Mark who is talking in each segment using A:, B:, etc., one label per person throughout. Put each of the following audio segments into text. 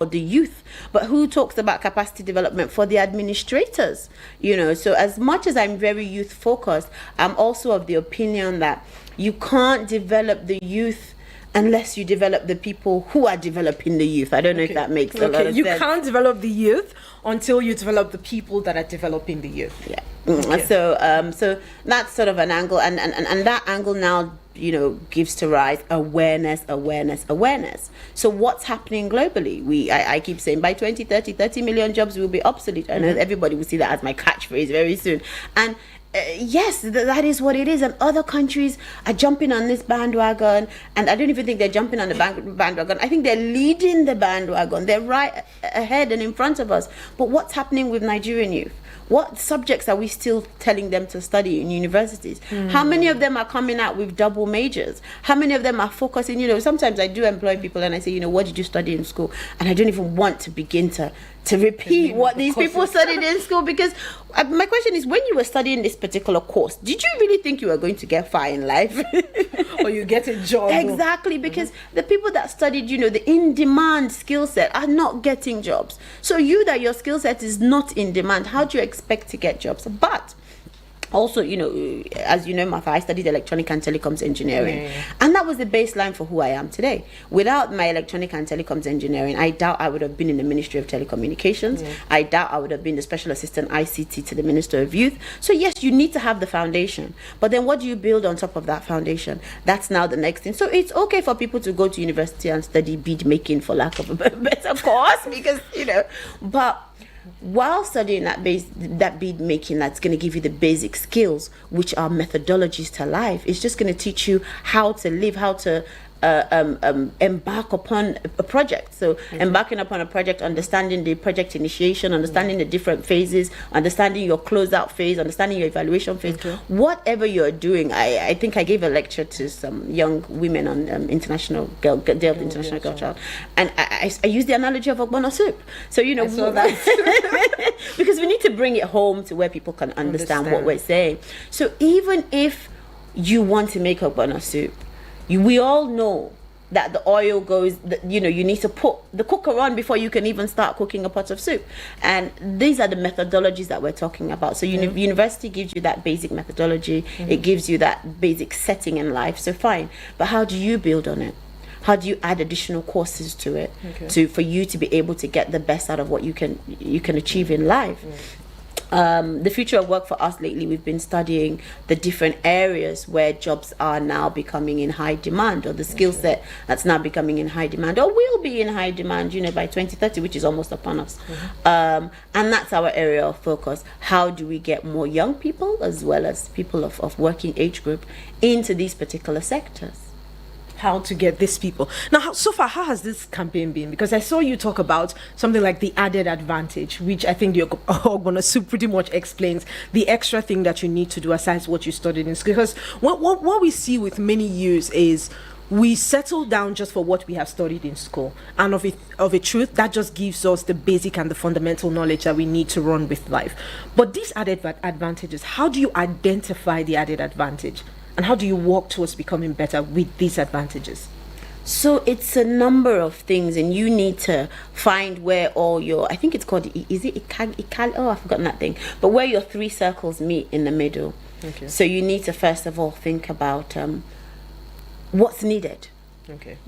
A: the youth, but who talks about capacity development for the administrators? So as much as I'm very youth focused, I'm also of the opinion that you can't develop the youth unless you develop the people who are developing the youth. I don't know if that makes a lot of
B: You
A: sense.
B: can't develop the youth until you develop the people that are developing the youth.
A: Yeah. So that's sort of an angle, and that angle now gives to rise awareness. So what's happening globally? I keep saying by 2030 30 million jobs will be obsolete. I know everybody will see that as my catchphrase very soon, and yes, that is what it is, and other countries are jumping on this bandwagon, and I don't even think they're jumping on the bandwagon. I think they're leading the bandwagon. They're right ahead and in front of us. But what's happening with Nigerian youth? What subjects are we still telling them to study in universities? How many of them are coming out with double majors? How many of them are focusing? Sometimes I do employ people and I say, what did you study in school? And I don't even want to begin to repeat what these people studied in school, because my question is, when you were studying this particular course, did you really think you were going to get far in life?
B: Or you get a job?
A: Exactly, because the people that studied, the in-demand skill set are not getting jobs. So that your skill set is not in demand, how do you expect to get jobs? But also, as you know, Martha, I studied electronic and telecoms engineering. And that was the baseline for who I am today. Without my electronic and telecoms engineering, I doubt I would have been in the Ministry of Telecommunications. I doubt I would have been the Special Assistant ICT to the Minister of Youth. So yes, you need to have the foundation. But then what do you build on top of that foundation? That's now the next thing. So it's okay for people to go to university and study bead making, for lack of a better course, because, but while studying that bead making, that's going to give you the basic skills, which are methodologies to life. It's just going to teach you how to live, how to embark upon a project. So embarking upon a project, understanding the project initiation, understanding the different phases, understanding your closeout phase, understanding your evaluation phase. Whatever you're doing, I think I gave a lecture to some young women on International Girl Child, and I used the analogy of ogbono soup. So I saw that. Because we need to bring it home to where people can understand what we're saying. So even if you want to make ogbono soup, we all know that the oil goes, you need to put the cooker on before you can even start cooking a pot of soup. And these are the methodologies that we're talking about. So university gives you that basic methodology. It gives you that basic setting in life. So fine. But how do you build on it? How do you add additional courses to it for you to be able to get the best out of what you can achieve in life? The future of work for us lately, we've been studying the different areas where jobs are now becoming in high demand, or the skill set that's now becoming in high demand, or will be in high demand, by 2030, which is almost upon us. And that's our area of focus. How do we get more young people, as well as people of working age group, into these particular sectors?
B: How to get these people. Now, so far, how has this campaign been? Because I saw you talk about something like the added advantage, which I think the ogbono soup pretty much explains the extra thing that you need to do aside what you studied in school. Because what we see with many youths is we settle down just for what we have studied in school, and of a truth, that just gives us the basic and the fundamental knowledge that we need to run with life. But these added advantages, how do you identify the added advantage? And how do you work towards becoming better with these advantages?
A: So it's a number of things, and you need to find where all your, I think it's called, is it Ical? Oh, I've forgotten that thing. But where your three circles meet in the middle. So you need to first of all think about what's needed.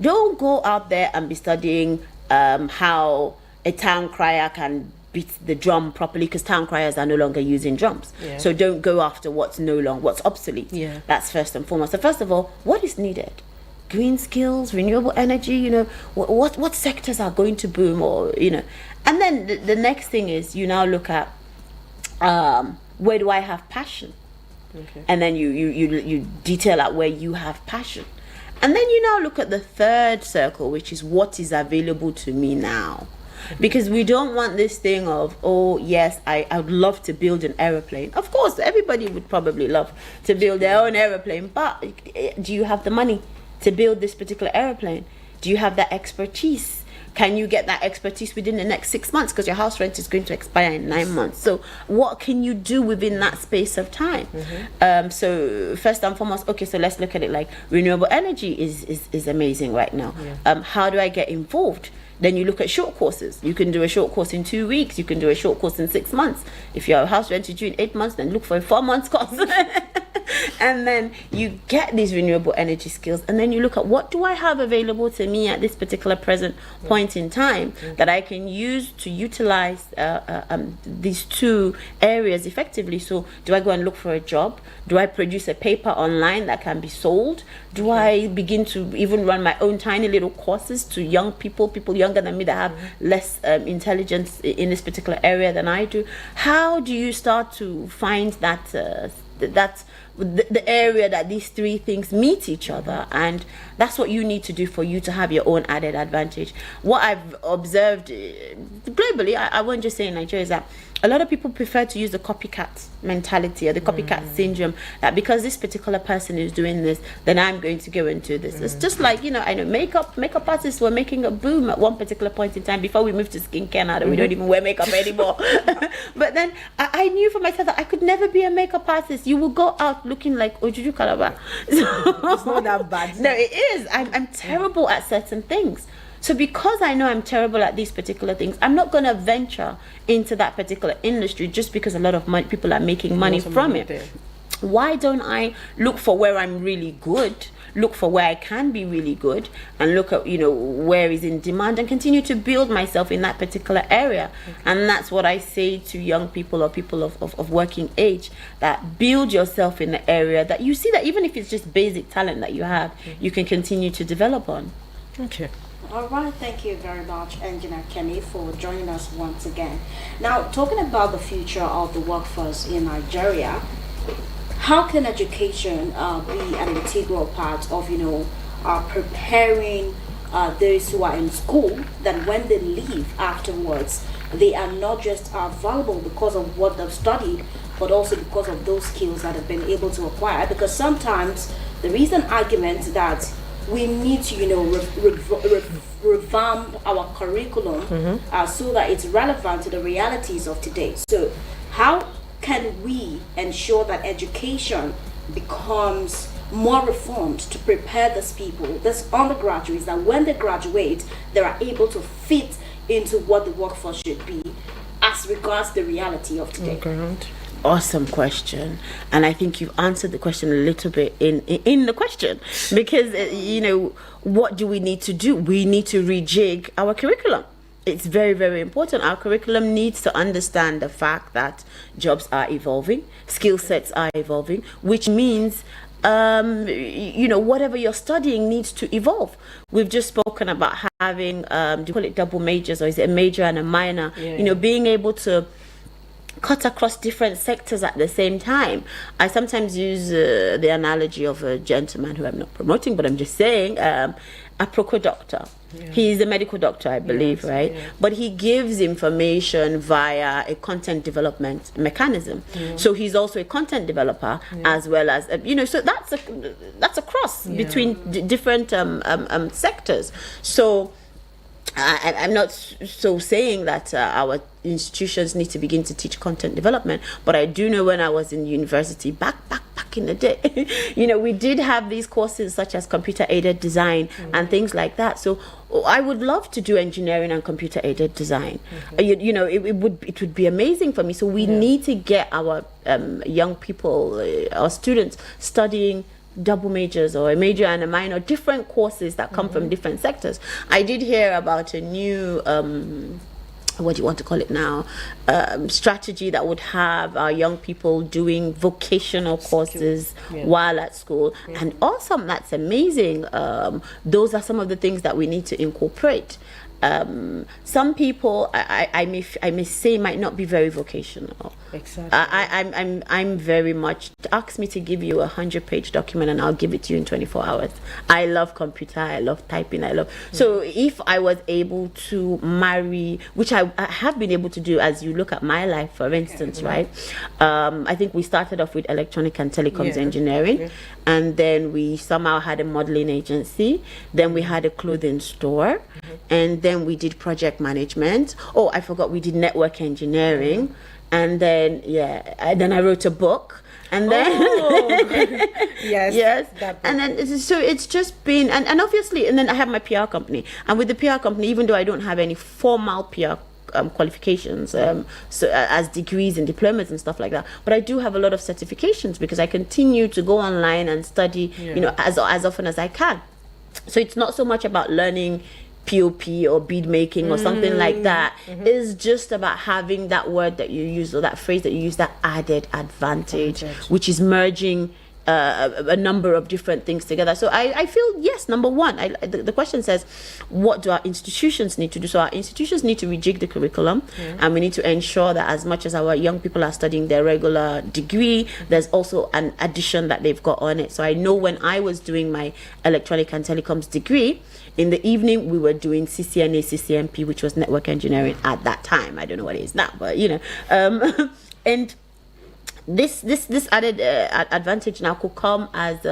A: Don't go out there and be studying how a town crier can beat the drum properly, because town criers are no longer using drums. So don't go after what's obsolete. That's first and foremost. So first of all, what is needed? Green skills, renewable energy, what sectors are going to boom, or and then the next thing is you now look at where do I have passion? And then you detail out where you have passion. And then you now look at the third circle, which is what is available to me now. Because we don't want this thing of, oh yes, I would love to build an aeroplane. Of course, everybody would probably love to build their own aeroplane, but do you have the money to build this particular aeroplane? Do you have that expertise? Can you get that expertise within the next 6 months? Because your house rent is going to expire in 9 months. So what can you do within that space of time? So first and foremost, okay, so let's look at it like renewable energy is amazing right now. How do I get involved? Then you look at short courses. You can do a short course in 2 weeks. You can do a short course in 6 months. If you're a house renter due in 8 months, then look for a 4 months course. And then you get these renewable energy skills, and then you look at what do I have available to me at this particular present point in time that I can use to utilize these two areas effectively. So do I go and look for a job? Do I produce a paper online that can be sold? Do I begin to even run my own tiny little courses to young people younger than me that have less intelligence in this particular area than I do? How do you start to find that the area that these three things meet each other? And that's what you need to do for you to have your own added advantage. What I've observed globally, I won't just say in Nigeria, is that a lot of people prefer to use the copycat mentality or the copycat syndrome, that because this particular person is doing this, then I'm going to go into this. It's just like, I know makeup artists were making a boom at one particular point in time before we moved to skincare now that we don't even wear makeup anymore. But then I knew for myself that I could never be a makeup artist. You will go out looking like Ojuju Calabar.
B: It's not that bad.
A: No, it is. I'm terrible at certain things. So because I know I'm terrible at these particular things, I'm not going to venture into that particular industry just because a lot of people are making money from it. Why don't I look for where I'm really good, look for where I can be really good, and look at where is in demand, and continue to build myself in that particular area? And that's what I say to young people or people of working age, that build yourself in the area that you see that even if it's just basic talent that you have, you can continue to develop on.
B: Okay.
C: All right, thank you very much, Engineer Kemi, for joining us once again. Now, talking about the future of the workforce in Nigeria, how can education be an integral part of, preparing those who are in school, that when they leave afterwards, they are not just valuable because of what they've studied, but also because of those skills that have been able to acquire? Because sometimes there is an argument that we need to, revamp our curriculum so that it's relevant to the realities of today. So how can we ensure that education becomes more reformed to prepare these people, these undergraduates, that when they graduate, they are able to fit into what the workforce should be as regards the reality of today?
A: Awesome question, and I think you've answered the question a little bit in the question, because what do we need to do? We need to rejig our curriculum. It's very, very important. Our curriculum needs to understand the fact that jobs are evolving, skill sets are evolving, which means whatever you're studying needs to evolve. We've just spoken about having do you call it double majors, or is it a major and a minor? Being able to cut across different sectors at the same time. I sometimes use the analogy of a gentleman who I'm not promoting, but I'm just saying, a Proco doctor. He's a medical doctor, I believe, right? But he gives information via a content development mechanism. So he's also a content developer as well as, so that's a cross between different sectors. So I'm not so saying that our institutions need to begin to teach content development, but I do know when I was in university back in the day, we did have these courses such as computer aided design and things like that. So I would love to do engineering and computer aided design. It would be amazing for me. So we need to get our young people, our students, studying double majors or a major and a minor, different courses that come from different sectors. I did hear about a new what do you want to call it now, strategy that would have our young people doing vocational courses while at school. And awesome, that's amazing. Those are some of the things that we need to incorporate. Some people I may say might not be very vocational.
B: Exactly.
A: I'm very much, ask me to give you a 100-page document and I'll give it to you in 24 hours. I love computer, I love typing, so if I was able to marry, which I have been able to do, as you look at my life, for instance, right? I think we started off with electronic and telecoms engineering, and then we somehow had a modeling agency, then we had a clothing store, and then we did project management. Oh, I forgot, we did network engineering. And then, then I wrote a book. And then
B: Yes.
A: yes,
B: that
A: and then so it's just been, and obviously, and then I have my PR company, and with the PR company, even though I don't have any formal PR qualifications, so as degrees and diplomas and stuff like that, but I do have a lot of certifications because I continue to go online and study, as often as I can. So it's not so much about learning POP or bead making or something like that. It's just about having that word that you use or that phrase that you use, that added advantage. Which is merging a number of different things together. So I feel, yes, number one, the question says, what do our institutions need to do? So our institutions need to rejig the curriculum, and we need to ensure that as much as our young people are studying their regular degree, there's also an addition that they've got on it. So I know when I was doing my electronic and telecoms degree, in the evening we were doing CCNA, CCNP, which was network engineering at that time. I don't know what it is now, but and this added advantage now could come as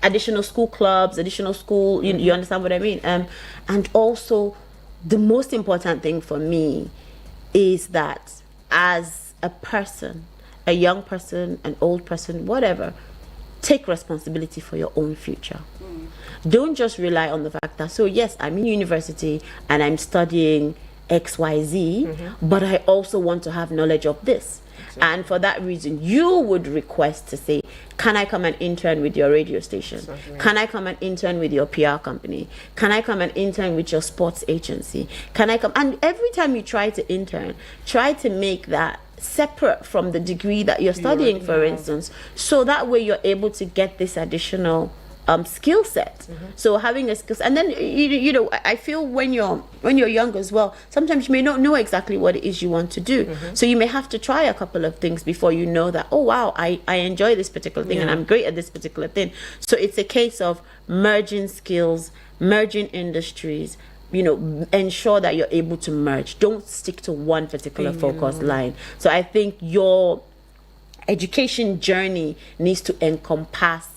A: additional school clubs, additional school, you understand what I mean? And also the most important thing for me is that as a person, a young person, an old person, whatever, take responsibility for your own future. Don't just rely on the fact that, so yes, I'm in university and I'm studying XYZ, but I also want to have knowledge of this. And for that reason, you would request to say, can I come and intern with your radio station? Can I come and intern with your PR company? Can I come and intern with your sports agency? Can I come? And every time you try to intern, try to make that separate from the degree that you're studying, for instance, so that way you're able to get this additional skill set. So having a skill, and then I feel when you're young as well, sometimes you may not know exactly what it is you want to do. So you may have to try a couple of things before you know that, oh wow, I enjoy this particular thing and I'm great at this particular thing. So it's a case of merging skills, merging industries, ensure that you're able to merge. Don't stick to one particular focus line. So I think your education journey needs to encompass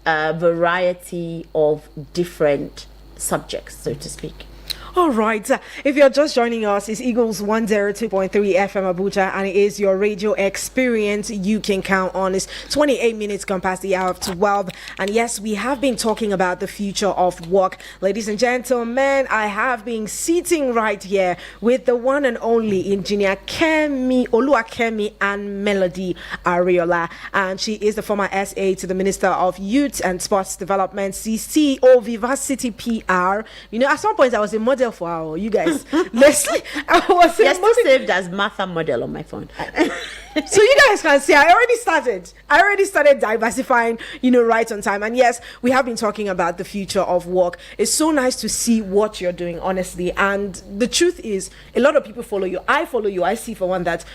A: a variety of different subjects, so to speak.
B: All right. If you're just joining us, it's Eagles 102.3 FM Abuja, and it is your radio experience you can count on. It's 28 minutes gone past the hour of 12. And yes, we have been talking about the future of work. Ladies and gentlemen, I have been sitting right here with the one and only engineer Oluwakemi and Melody Ariola. And she is the former SA to the Minister of Youth and Sports Development, CEO Vivacity PR. At some point I was a model for our, you guys. Leslie, I was
A: still saved as Martha model on my phone.
B: So you guys can see I already started diversifying, right on time. And yes, we have been talking about the future of work. It's so nice to see what you're doing, honestly. And the truth is, a lot of people follow you. I follow you. I see, for one, that,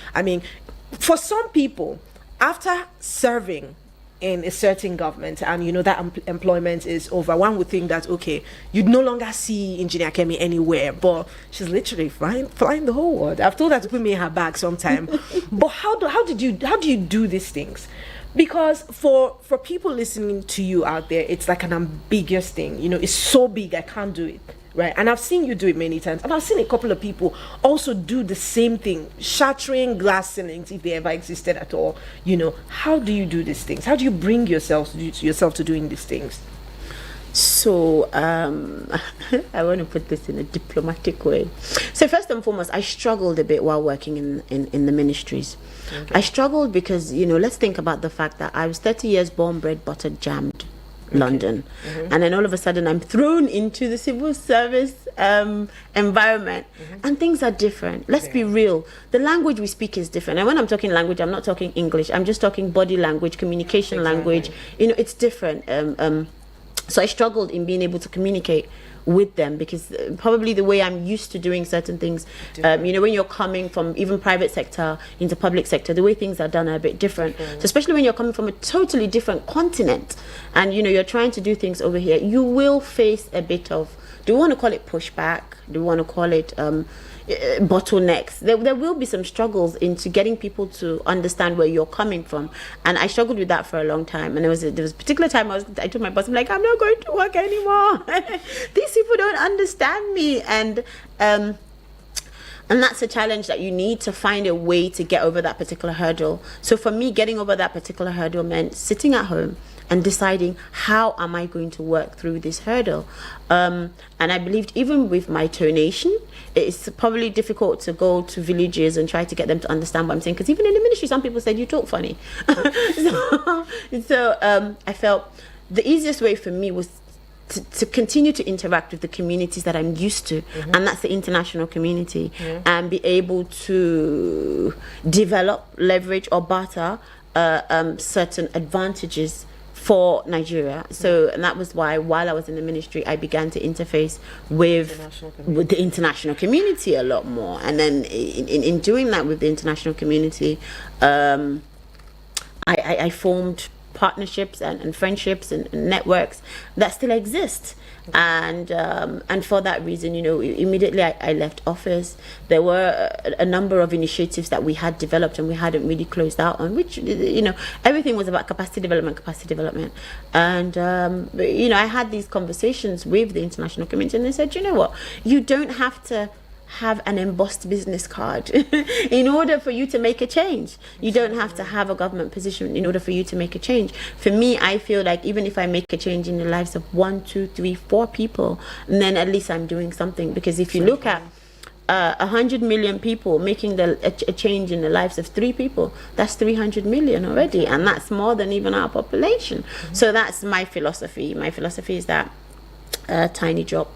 B: for some people, after serving in a certain government and that employment is over, one would think that, okay, you'd no longer see Engineer Kemi anywhere, but she's literally flying the whole world. I've told her to put me in her bag sometime. But how do you do these things? Because for people listening to you out there, it's like an ambiguous thing. It's so big, I can't do it. Right, and I've seen you do it many times, and I've seen a couple of people also do the same thing, shattering glass ceilings if they ever existed at all. How do you do these things? How do you bring yourself to doing these things?
A: So I want to put this in a diplomatic way. So first and foremost, I struggled a bit while working in the ministries. I struggled because let's think about the fact that I was 30 years born, bred, buttered, jammed. London, and then all of a sudden I'm thrown into the civil service environment, and things are different. Let's be real. The language we speak is different, and when I'm talking language, I'm not talking English. I'm just talking body language, communication language. It's different. So I struggled in being able to communicate with them because probably the way I'm used to doing certain things, when you're coming from even private sector into public sector, the way things are done are a bit different. So especially when you're coming from a totally different continent and you're trying to do things over here, you will face a bit of, do we want to call it pushback? Do we want to call it bottlenecks? There will be some struggles into getting people to understand where you're coming from, and I struggled with that for a long time. And there was a particular time I told my boss, I'm like, I'm not going to work anymore. These people don't understand me. And And that's a challenge that you need to find a way to get over that particular hurdle. So for me, getting over that particular hurdle meant sitting at home and deciding, how am I going to work through this hurdle? And I believed even with my tonation, it's probably difficult to go to villages and try to get them to understand what I'm saying, because even in the ministry, some people said you talk funny. So I felt the easiest way for me was to continue to interact with the communities that I'm used to, and that's the international community, and be able to develop, leverage, or barter certain advantages for Nigeria. So, and that was why, while I was in the ministry, I began to interface with the international community a lot more. And then in doing that with the international community, I formed partnerships and friendships and networks that still exist. And for that reason, immediately I left office. There were a number of initiatives that we had developed and we hadn't really closed out on, which, everything was about capacity development. And, I had these conversations with the international community, and they said, you know what, you don't have to have an embossed business card in order for you to make a change. You don't have to have a government position in order for you to make a change. For me, I feel like even if I make a change in the lives of 1, 2, 3, 4 people, then at least I'm doing something. Because if you look at 100 million people making a change in the lives of 3 people, that's 300 million already, and that's more than even our population. So that's my philosophy. My philosophy is that tiny drops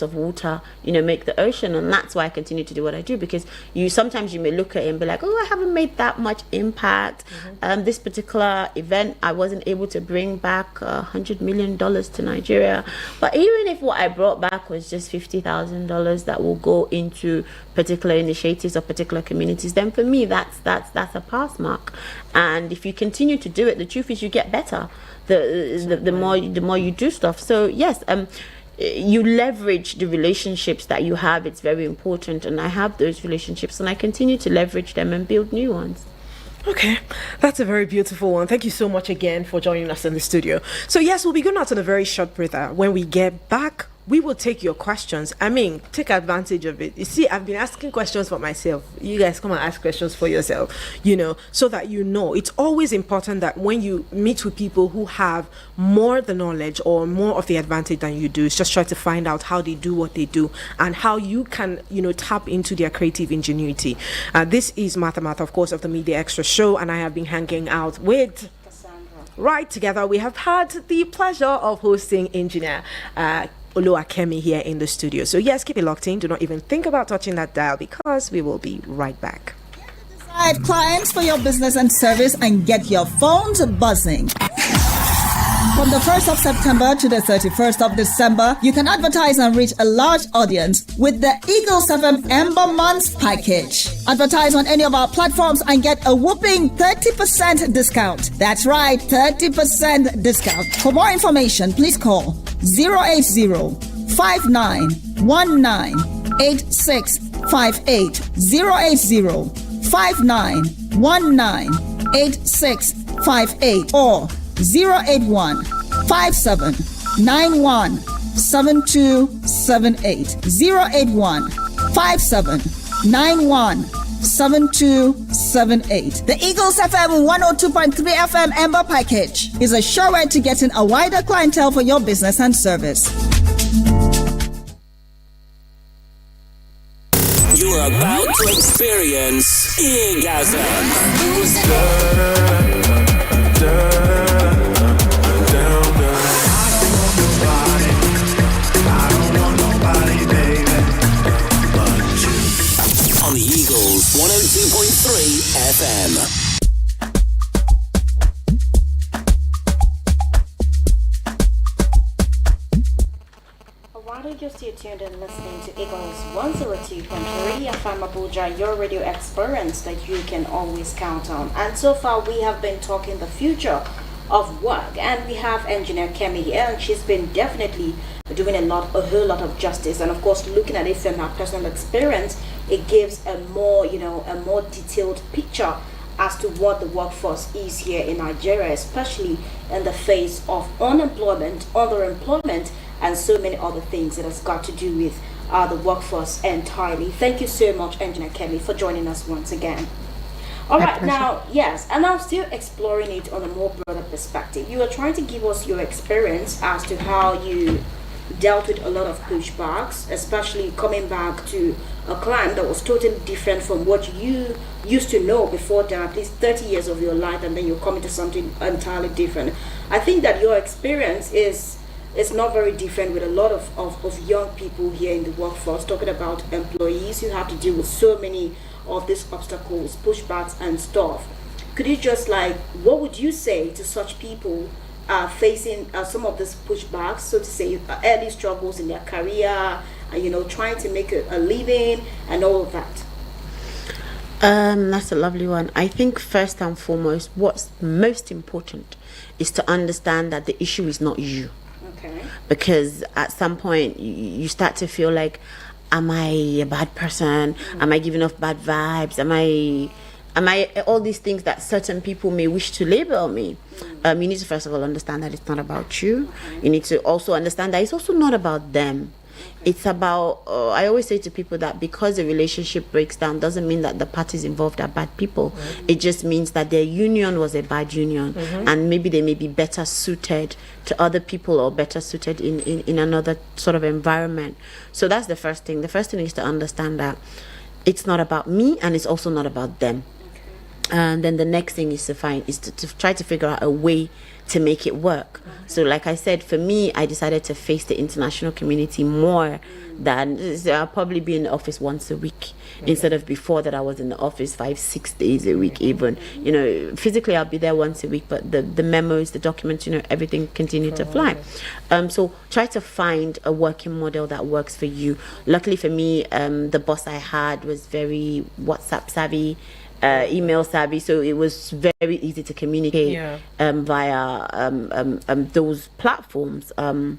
A: of water, make the ocean. And that's why I continue to do what I do, because sometimes you may look at it and be like, oh, I haven't made that much impact. This particular event, I wasn't able to bring back $100 million to Nigeria. But even if what I brought back was just $50,000 that will go into particular initiatives or particular communities, then for me that's a pass mark. And if you continue to do it, the truth is you get better the more you do stuff. So yes, you leverage the relationships that you have. It's very important, and I have those relationships, and I continue to leverage them and build new ones.
B: Okay, that's a very beautiful one. Thank you so much again for joining us in the studio. So yes, we'll be going out on a very short breather. When we get back, we will take your questions. Take advantage of it. You see, I've been asking questions for myself. You guys come and ask questions for yourself, so that it's always important that when you meet with people who have more the knowledge or more of the advantage than you do, is just try to find out how they do what they do and how you can, tap into their creative ingenuity. This is Martha, of course, of the Media Extra Show, and I have been hanging out with right together. We have had the pleasure of hosting engineer Oluwakemi here in the studio. So yes, keep it locked in. Do not even think about touching that dial, because we will be right back.
D: Decide clients for your business and service and get your phones buzzing. From the 1st of September to the 31st of December, you can advertise and reach a large audience with the Eagles FM Ember Months package. Advertise on any of our platforms and get a whopping 30% discount. That's right, 30% discount. For more information, please call 080-5919-8658. 080-5919-8658 or 081-5791-7278. 081-5791-7278. The Eagles FM 102.3 FM Ember package is a sure way to getting a wider clientele for your business and service.
E: You are about to experience Eargasm. On the Eagles 102.3 FM.
C: While you're still tuned in listening to Eagles 102.3 FM Abuja, your radio experience that you can always count on. And so far we have been talking the future of work, and we have engineer Kemi here, and she's been definitely doing a whole lot of justice. And of course, looking at it from her personal experience, it gives a more detailed picture as to what the workforce is here in Nigeria, especially in the face of unemployment, underemployment, and so many other things that has got to do with the workforce entirely. Thank you so much, Engineer Kemi, for joining us once again. All right, now, yes, and I'm still exploring it on a more broader perspective. You are trying to give us your experience as to how you dealt with a lot of pushbacks, especially coming back to a client that was totally different from what you used to know before that, at least 30 years of your life, and then you're coming to something entirely different. I think that your experience is not very different with a lot of young people here in the workforce, talking about employees who have to deal with so many of these obstacles, pushbacks and stuff. Could you just what would you say to such people facing some of these pushbacks, so to say, early struggles in their career, trying to make a living and all of that?
A: That's a lovely one. I think first and foremost, what's most important is to understand that the issue is not you.
C: Okay.
A: Because at some point you start to feel like, am I a bad person? Am I giving off bad vibes? Am I all these things that certain people may wish to label me? You need to first of all understand that it's not about you. You need to also understand that it's also not about them. It's about, I always say to people that because a relationship breaks down doesn't mean that the parties involved are bad people. It just means that their union was a bad union, and maybe they may be better suited to other people or better suited in another sort of environment. So that's the first thing. The first thing is to understand that it's not about me and it's also not about them. And then the next thing is to try to figure out a way to make it work. So like I said, for me, I decided to face the international community more than, I'll probably be in the office once a week instead of before that I was in the office 5-6 days a week even. Physically I'll be there once a week, but the memos, the documents, everything continued to fly. So try to find a working model that works for you. Luckily for me, the boss I had was very WhatsApp savvy, email savvy, so it was very easy to communicate via those platforms, and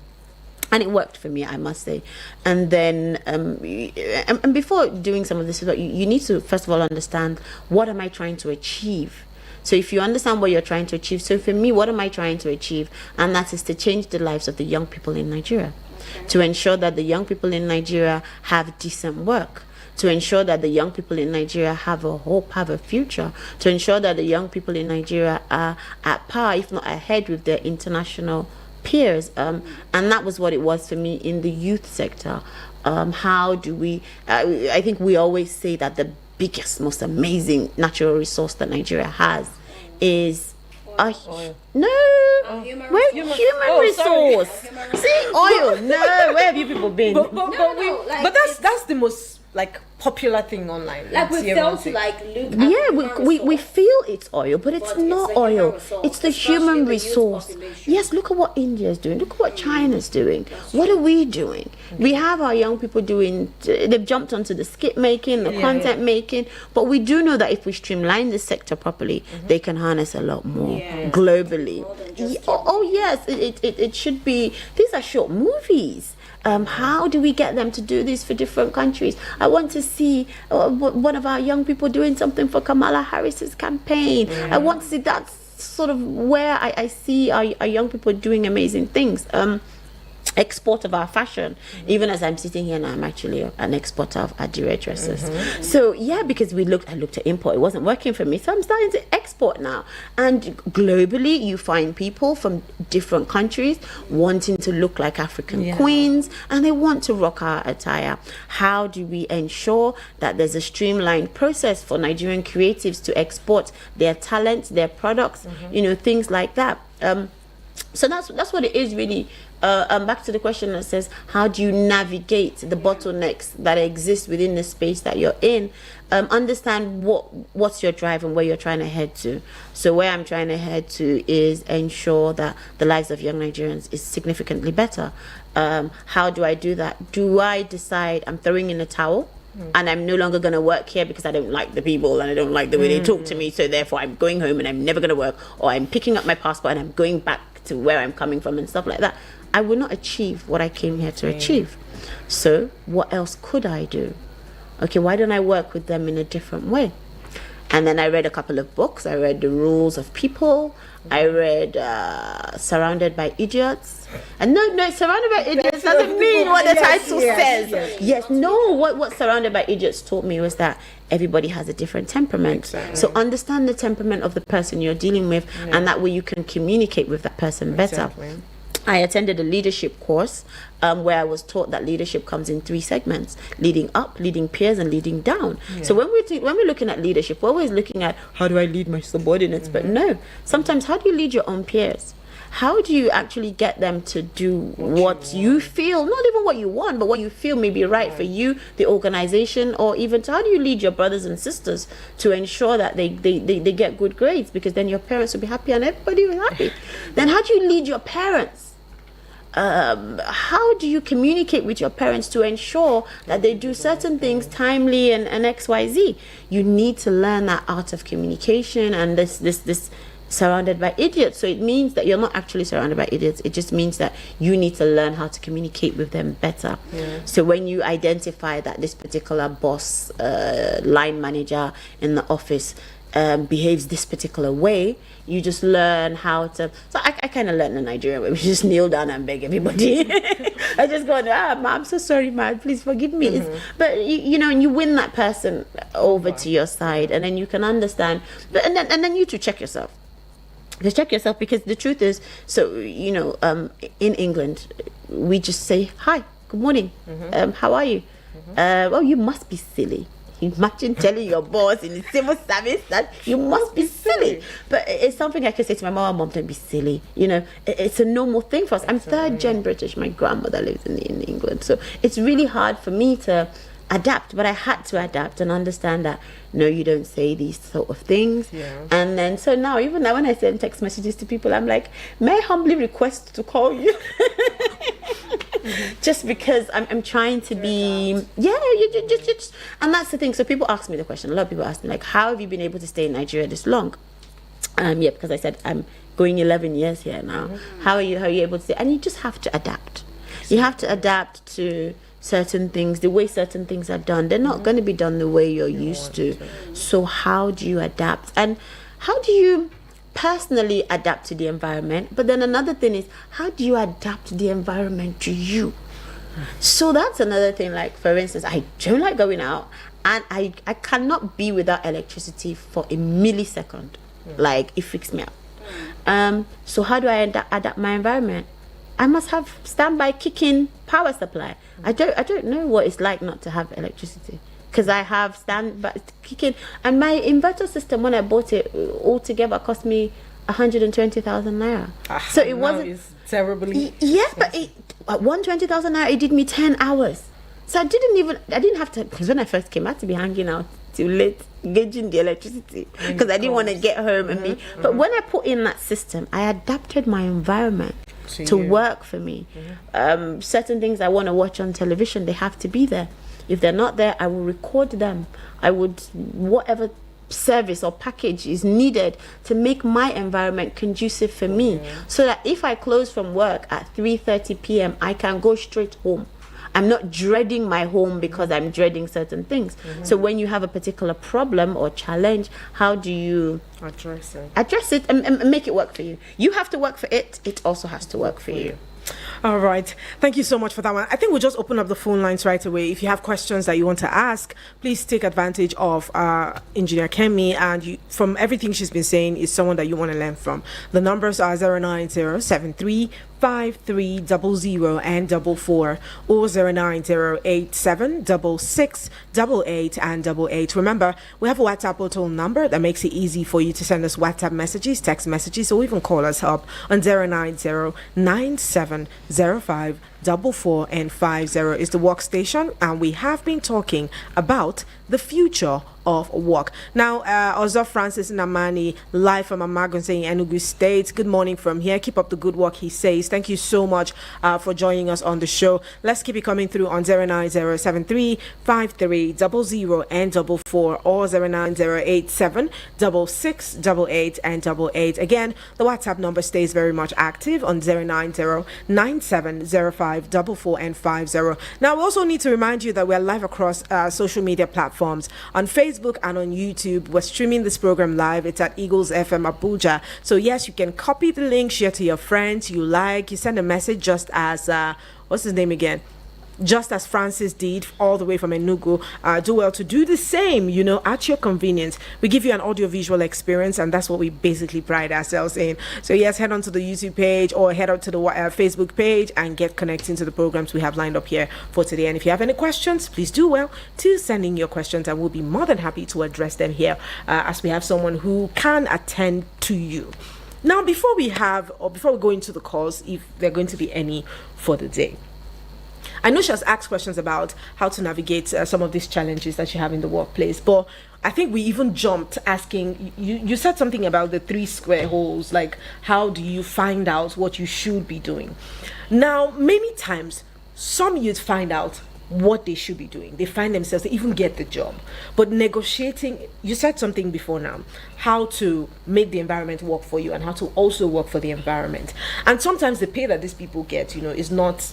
A: it worked for me, I must say. And then and before doing some of this, you need to first of all understand, what am I trying to achieve? So if you understand what you're trying to achieve, so for me, what am I trying to achieve? And that is to change the lives of the young people in Nigeria, to ensure that the young people in Nigeria have decent work, to ensure that the young people in Nigeria have a hope, have a future, to ensure that the young people in Nigeria are at par, if not ahead, with their international peers. And that was what it was for me in the youth sector. How do we, I think we always say that the biggest, most amazing natural resource that Nigeria has is human resource. See, oil. No, where have you people been?
B: But that's the most popular thing online.
C: We fail to look at
A: we feel it's oil, but it's not oil. It's the human resource. Yes, look at what India is doing. Look at what China is doing. What are we doing? We have our young people doing, they've jumped onto the skit making, the content making, but we do know that if we streamline this sector properly, they can harness a lot more globally. Yes, it should be, these are short movies. How do we get them to do this for different countries? I want to see one of our young people doing something for Kamala Harris's campaign. I want to see, that's sort of where I see our young people doing amazing things. Export of our fashion. Even as I'm sitting here now, I'm actually an exporter of Adire dresses. So yeah, because I looked at import, it wasn't working for me, so I'm starting to export now. And globally, you find people from different countries wanting to look like African queens, and they want to rock our attire. How do we ensure that there's a streamlined process for Nigerian creatives to export their talents, their products, things like that? So that's what it is really. Back to the question that says, how do you navigate the bottlenecks that exist within the space that you're in? Understand what's your drive and where you're trying to head to. So where I'm trying to head to is ensure that the lives of young Nigerians is significantly better. How do I do that? Do I decide I'm throwing in a towel and I'm no longer going to work here because I don't like the people and I don't like the way they talk to me, so therefore I'm going home and I'm never going to work, or I'm picking up my passport and I'm going back to where I'm coming from and stuff like that? I will not achieve what I came here to achieve. So what else could I do? Okay, why don't I work with them in a different way? And then I read a couple of books. I read The Rules of People. I read Surrounded by Idiots. And no, Surrounded by Idiots doesn't mean what the title says. Yes, no, what Surrounded by Idiots taught me was that everybody has a different temperament.
B: Exactly.
A: So understand the temperament of the person you're dealing with, and that way you can communicate with that person better.
B: Exactly.
A: I attended a leadership course where I was taught that leadership comes in 3 segments: leading up, leading peers, and leading down. So when we're looking at leadership, we're always looking at how do I lead my subordinates, but no, sometimes how do you lead your own peers? How do you actually get them to do what you feel, not even what you want, but what you feel may be right for you, the organization, or even how do you lead your brothers and sisters to ensure that they get good grades, because then your parents will be happy and everybody will be happy. Then how do you lead your parents? How do you communicate with your parents to ensure that they do certain things timely and XYZ? You need to learn that art of communication, and this surrounded by idiots. So it means that you're not actually surrounded by idiots. It just means that you need to learn how to communicate with them better. So when you identify that this particular boss, line manager in the office behaves this particular way, you just learn how to. So I kind of learned in Nigeria where we just kneel down and beg everybody. I just go, ma, I'm so sorry, man, please forgive me. But you know, and you win that person over to your side, and then you can understand. But and then you to check yourself. Just check yourself, because the truth is, so you know, in England, we just say hi, good morning, how are you? Oh, you must be silly. Imagine telling your boss in the civil service that you must be silly. But it's something I can say to my mom, don't be silly. You know, it's a normal thing for us. I'm 3rd-gen British. My grandmother lives in England. So it's really hard for me to adapt, but I had to adapt and understand that no, you don't say these sort of things. And then so now, even now when I send text messages to people, I'm like, may I humbly request to call you? Just because I'm trying to be you just and that's the thing. So people ask me the question, a lot of people ask me, like, how have you been able to stay in Nigeria this long? Because I said I'm going 11 years here now. How are you able to stay? And you just have to adapt. You have to adapt to certain things, the way certain things are done. They're not going to be done the way you're used to. So how do you adapt? And how do you personally adapt to the environment? But then another thing is, how do you adapt the environment to you? So that's another thing. Like, for instance, I don't like going out, and I cannot be without electricity for a millisecond. Like, it freaks me out. So how do I adapt my environment? I must have standby kicking power supply. I don't know what it's like not to have electricity, because I have standby kicking, and my inverter system, when I bought it altogether, cost me 120,000 naira. So it wasn't.
B: It's terribly.
A: Yes, but at 120,000 naira, it did me 10 hours. So I didn't have to, because when I first came, I had to be hanging out till late, gauging the electricity, because I didn't want to get home and be. But when I put in that system, I adapted my environment to work for me. Certain things I want to watch on television, they have to be there. If they're not there, I will record them. I would, whatever service or package is needed to make my environment conducive for me, so that if I close from work at 3:30 p.m., I can go straight home. I'm not dreading my home because I'm dreading certain things. So when you have a particular problem or challenge, how do you address it and make it work for you? You have to work for it. It also has to work for you.
B: All right. Thank you so much for that one. I think we'll just open up the phone lines right away. If you have questions that you want to ask, please take advantage of Engineer Kemi. And from everything she's been saying, is someone that you want to learn from. The numbers are 09073 5300 and 44 or 090876688 and 88. Remember, we have a WhatsApp total number that makes it easy for you to send us WhatsApp messages, text messages, or even call us up on 0909705 44 and 50 is the workstation, and we have been talking about the future of work. Now, Ozo Francis Namani, live from Amagunse in Enugu State. Good morning from here. Keep up the good work, he says. Thank you so much for joining us on the show. Let's keep it coming through on 09073 5300 and 44 or 09087 6688 and 88. Again, the WhatsApp number stays very much active on 0909705 08544 and 50. Now, we also need to remind you that we're live across social media platforms on Facebook and on YouTube. We're streaming this program live. It's at Eagles FM Abuja. So yes, you can copy the link, share to your friends you like. You send a message just as what's his name again? Just as Francis did, all the way from Enugu. Do well to do the same, at your convenience. We give you an audio-visual experience, and that's what we basically pride ourselves in. So yes, head on to the YouTube page or head out to the Facebook page and get connecting to the programs we have lined up here for today. And if you have any questions, please do well to send in your questions, and we'll be more than happy to address them here as we have someone who can attend to you. Now, before we go into the calls, if there are going to be any for the day, I know she has asked questions about how to navigate some of these challenges that you have in the workplace, but I think we even jumped asking, you said something about the 3 square holes, like how do you find out what you should be doing? Now, many times, some youth find out what they should be doing. They find themselves, they even get the job. But negotiating, you said something before now, how to make the environment work for you and how to also work for the environment. And sometimes the pay that these people get, is not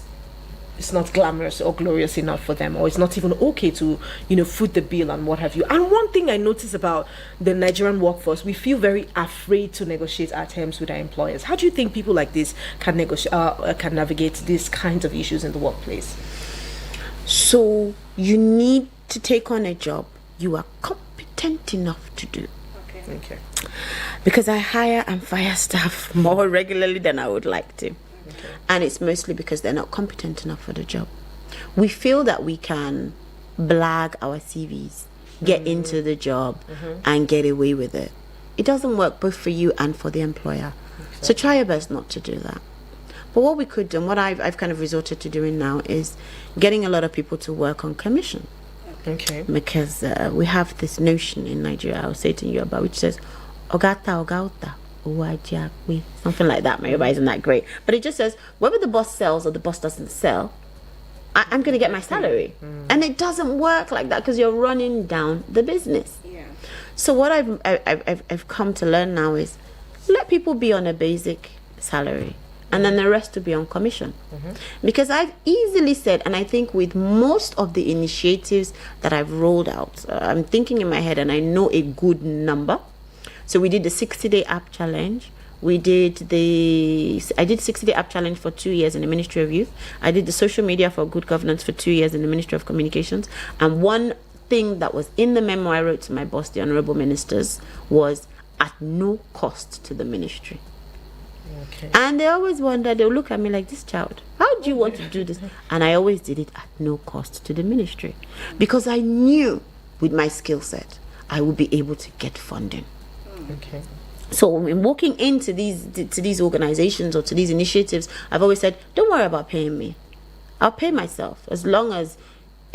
B: glamorous or glorious enough for them, or it's not even okay to foot the bill and what have you. And one thing I notice about the Nigerian workforce, we feel very afraid to negotiate our terms with our employers. How do you think people like this can navigate these kinds of issues in the workplace?
A: So you need to take on a job you are competent enough to do.
B: Okay.
A: Because I hire and fire staff more regularly than I would like to. And it's mostly because they're not competent enough for the job. We feel that we can blag our CVs, get into the job, and get away with it. It doesn't work both for you and for the employer. So try your best not to do that. But what we could do, and what I've kind of resorted to doing now, is getting a lot of people to work on commission.
B: Okay.
A: Because we have this notion in Nigeria, I'll say it in Yoruba, which says, Ogata, Ogauta. Something like that. My Yoruba isn't that great, but it just says whether the boss sells or the boss doesn't sell, I'm going to get my salary. And it doesn't work like that because you're running down the business.
C: Yeah.
A: So what I've come to learn now is let people be on a basic salary, and then the rest to be on commission. Because I've easily said, and I think with most of the initiatives that I've rolled out, I'm thinking in my head and I know a good number. So we did the 60-day app challenge. I did 60-day app challenge for 2 years in the Ministry of Youth. I did the social media for good governance for 2 years in the Ministry of Communications. And one thing that was in the memo I wrote to my boss, the honorable ministers, was at no cost to the ministry.
B: Okay.
A: And they always wonder, they'll look at me like, this child, how do you want to do this? And I always did it at no cost to the ministry. Because I knew with my skill set, I would be able to get funding.
B: Okay.
A: So when walking into these organizations or to these initiatives, I've always said, don't worry about paying me. I'll pay myself as long as,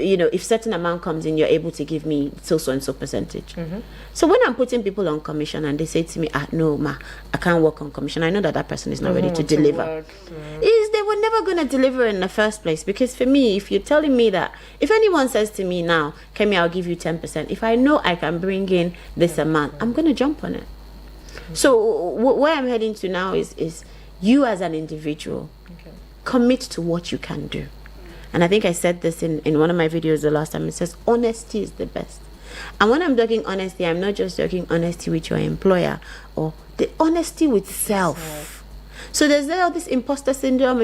A: if certain amount comes in, you're able to give me so and so percentage. So when I'm putting people on commission and they say to me, no, ma, I can't work on commission, I know that person is not ready to deliver. They were never going to deliver in the first place. Because for me, if you're telling me that, if anyone says to me now, Kemi, I'll give you 10%, if I know I can bring in this amount, I'm going to jump on it. So where I'm heading to now is you as an individual, commit to what you can do. And I think I said this in one of my videos the last time. It says honesty is the best. And when I'm talking honesty, I'm not just talking honesty with your employer, or the honesty with self. So there's this imposter syndrome.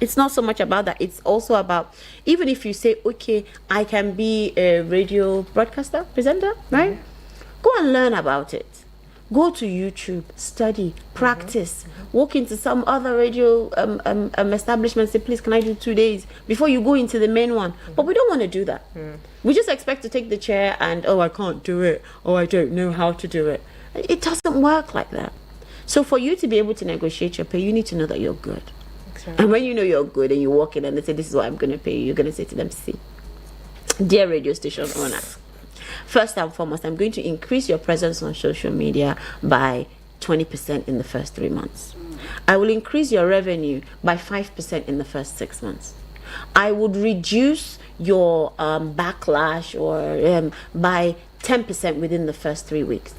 A: It's not so much about that. It's also about, even if you say, okay, I can be a radio broadcaster, presenter, right? Go and learn about it. Go to YouTube, study, practice, walk into some other radio establishment, say, please, can I do 2 days before you go into the main one? But we don't want to do that. We just expect to take the chair and, I can't do it, I don't know how to do it. It doesn't work like that. So for you to be able to negotiate your pay, you need to know that you're good. Exactly. And when you know you're good and you walk in and they say, this is what I'm going to pay you, you're going to say to them, see, dear radio station owner, first and foremost, I'm going to increase your presence on social media by 20% in the first 3 months. I will increase your revenue by 5% in the first 6 months. I would reduce your backlash or by 10% within the first 3 weeks.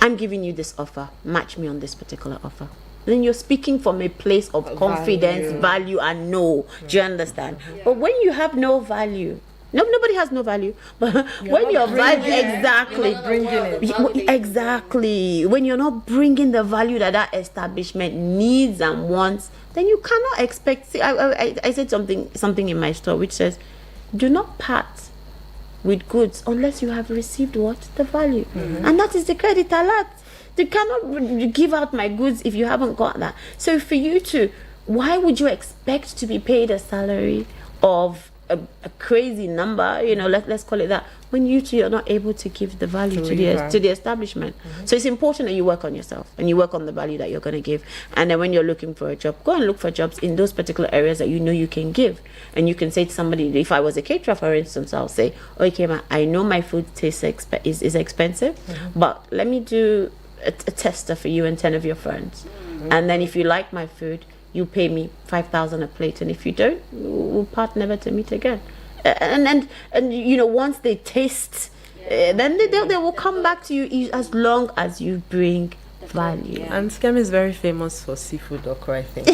A: I'm giving you this offer. Match me on this particular offer. then you're speaking from a place of confidence, value, and know. Do you understand? But when you have no value, nobody has no value. But when you're exactly, when you're not bringing the value that establishment needs and wants, then you cannot expect. See, I said something in my store which says, do not part with goods unless you have received what? The value. And that is the credit alert. You cannot give out my goods if you haven't got that. So for you to, why would you expect to be paid a salary of a crazy number, let's call it that, when you're not able to give the value to the establishment? So it's important that you work on yourself and you work on the value that you're going to give. And then when you're looking for a job, go and look for jobs in those particular areas that you can give. And you can say to somebody, if I was a caterer, for instance, I'll say, okay, I know my food is expensive, but let me do a tester for you and 10 of your friends. And then if you like my food, you pay me 5,000 a plate, and if you don't, we'll part never to meet again. And once they taste, then they will come back to you as long as you bring value.
B: And Skemi is very famous for seafood okra, I think.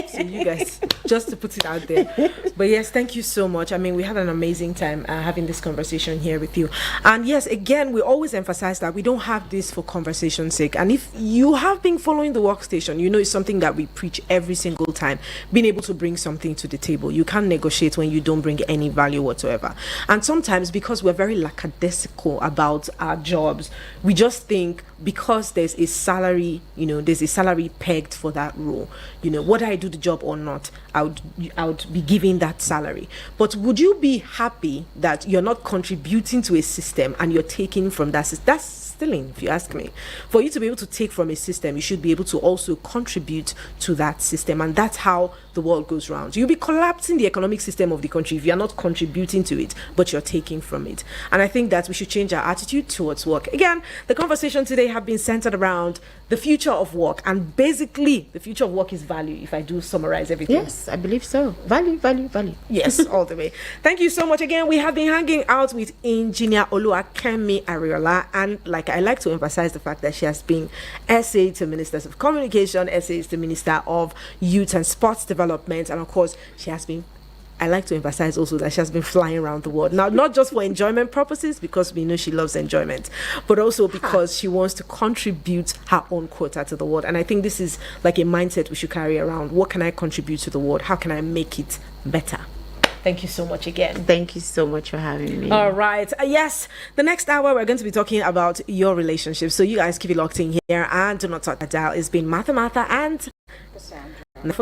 B: So you guys, just to put it out there. But yes, thank you so much. I mean, we had an amazing time having this conversation here with you. And yes, again, we always emphasize that we don't have this for conversation's sake. And if you have been following the workstation, it's something that we preach every single time, being able to bring something to the table. You can't negotiate when you don't bring any value whatsoever. And sometimes, because we're very lackadaisical about our jobs, we just think because there's a salary, there's a salary pegged for that role, whether I do the job or not, I would be giving that salary. But would you be happy that you're not contributing to a system and you're taking from that system? That's stealing, if you ask me. For you to be able to take from a system, you should be able to also contribute to that system. And that's how the world goes round. You'll be collapsing the economic system of the country if you're not contributing to it, but you're taking from it. And I think that we should change our attitude towards work. Again, the conversation today have been centered around the future of work. And basically, the future of work is value, if I do summarize everything.
A: Yes, I believe so. Value, value, value.
B: Yes, all the way. Thank you so much again. We have been hanging out with Engineer Oluwakemi Ariola, and I like to emphasize the fact that she has been SA to Ministers of Communication, SA to Minister of Youth and Sports Development, and of course, I like to emphasize also that she has been flying around the world. Now, not just for enjoyment purposes, because we know she loves enjoyment, but also because she wants to contribute her own quota to the world. And I think this is like a mindset we should carry around. What can I contribute to the world? How can I make it better? Thank you so much again.
A: Thank you so much for having me.
B: All right. Yes, the next hour we're going to be talking about your relationship. So you guys keep it locked in here and do not touch that dial. It's been Martha and don't forget.